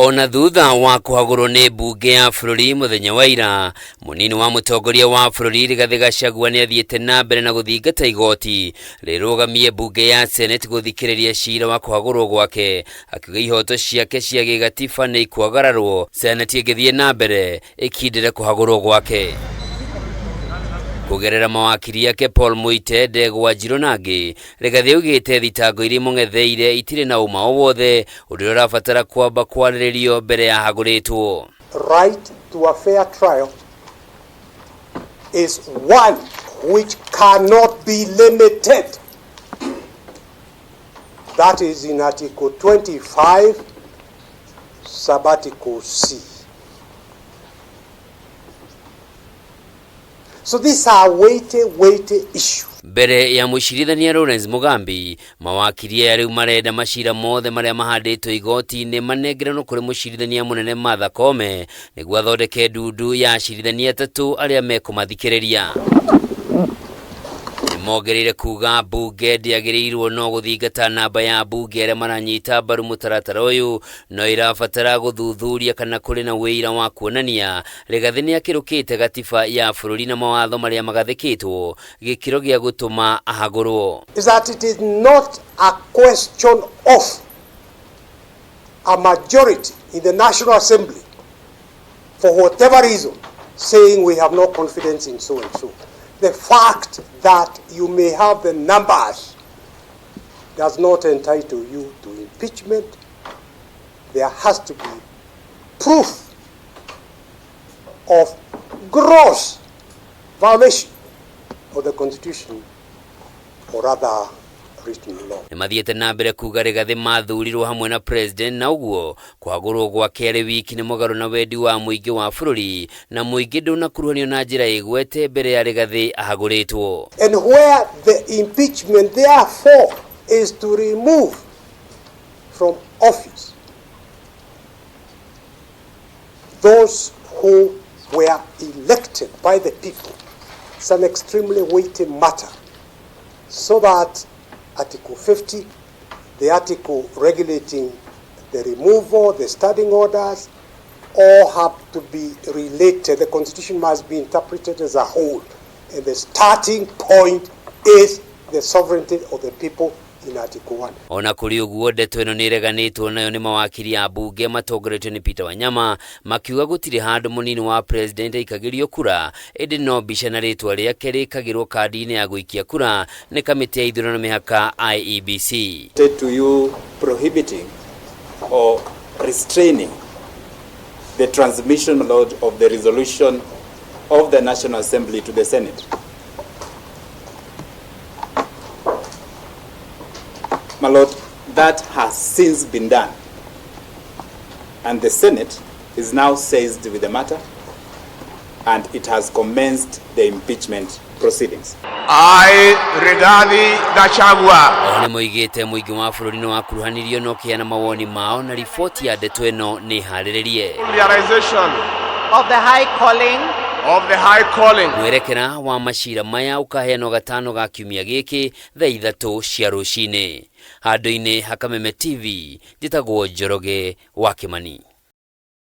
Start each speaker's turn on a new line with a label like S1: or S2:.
S1: Ona thutha wa kuhagurwo ni bunge ya bururi muthenya wa ira, munini wa mutongoria wa bururi Rigathi GACHAGUA ni athiete na mbere na guthingata igoti rirugamie bunge ya Senate guthikiriria cira wa kuhagurwo gwake, akiuga ihoto ciake cia gigatiba ni ikwagararwo Senate igithie na mbere ikindire kuhagurwo gwake. Kugerera mawakiri yake Paul Muite Ndegwa Njiro nangi, Rigathi augite thitango iri MUNGETHEIRE itire na uma wothe uria urabatara kwamba kwariririo mbere ya haguritwo.
S2: Right to a fair trial is one which cannot be limited. That is in Article 25, Subarticle C. So these are weighty issues.
S1: Mbere ya mucirithania Lawrence Mugambi, mawakiri yari marenda macira mothe maria mahanditwo igoti-ini manengeranwo kuri mucirithania munene Martha Koome niguo athondeke ndundu ya acirithania atatu aria mekumathikiriria. Nimongereire kuga bunge ndiagiriirwo no guthingata namba ya bunge aria maranyita mbaru mutaratara uyu, no irabatara guthuthuria kana kuri na wira wa kuonania Rigathi ni akirukite gatiba ya bururi na mawatho maria magathikitwo gikiro gia gutuma ahagurwo.
S2: Is that it is not a question of a majority in the National Assembly for whatever reason saying we have no confidence in so and so. The fact that you may have the numbers does not entitle you to impeachment. There has to be proof of gross violation of the Constitution or other written law.
S1: Nimathiete na mbere kuga Rigathi mathurirwo hamwe na president na uguo kuhagurwo gwake ari wiki ni mugaru na wendi wa muingi wa bururi na muingi ndunakuruhanio na njira igwete mbere ya Rigathi ahaguritwo.
S2: And where the impeachment therefore is to remove from office those who were elected by the people. It's an extremely weighty matter, so that Article 50, the article regulating the removal, the standing orders, all have to be related. The Constitution must be interpreted as a whole. And the starting point is the sovereignty of the people in Article 1.
S1: Ona kuri uguo ndeto ino ni reganitwo nayo ni mawakiri ya bunge matongoretio ni Peter Wanyama makiuga gutiri handu munini wa president ikagirio kura indi no bica na ritwa riake rikagirwo kadi-ini ya guikia kura ni kamiti ya ithurano mihaka IEBC.
S3: To you prohibiting or restraining the transmission of the resolution of the National Assembly to the Senate. My Lord, that has since been done, and the Senate is now seized with the matter, and it has commenced the impeachment proceedings.
S4: I, Rigathi GACHAGUA.
S1: Oni muigite muingi wa bururi no akuruhanirio no kiana mawoni mao na ripoti ya ndeto ino ni hariririe.
S4: Realization
S5: of the high calling.
S1: Mwerekera wa macira maya ukaheanwo gatano ga kiumia giki thaa 3 cia rucini. Handu-ini ha Kameme TV, njitagwo Njoroge wa Kimani.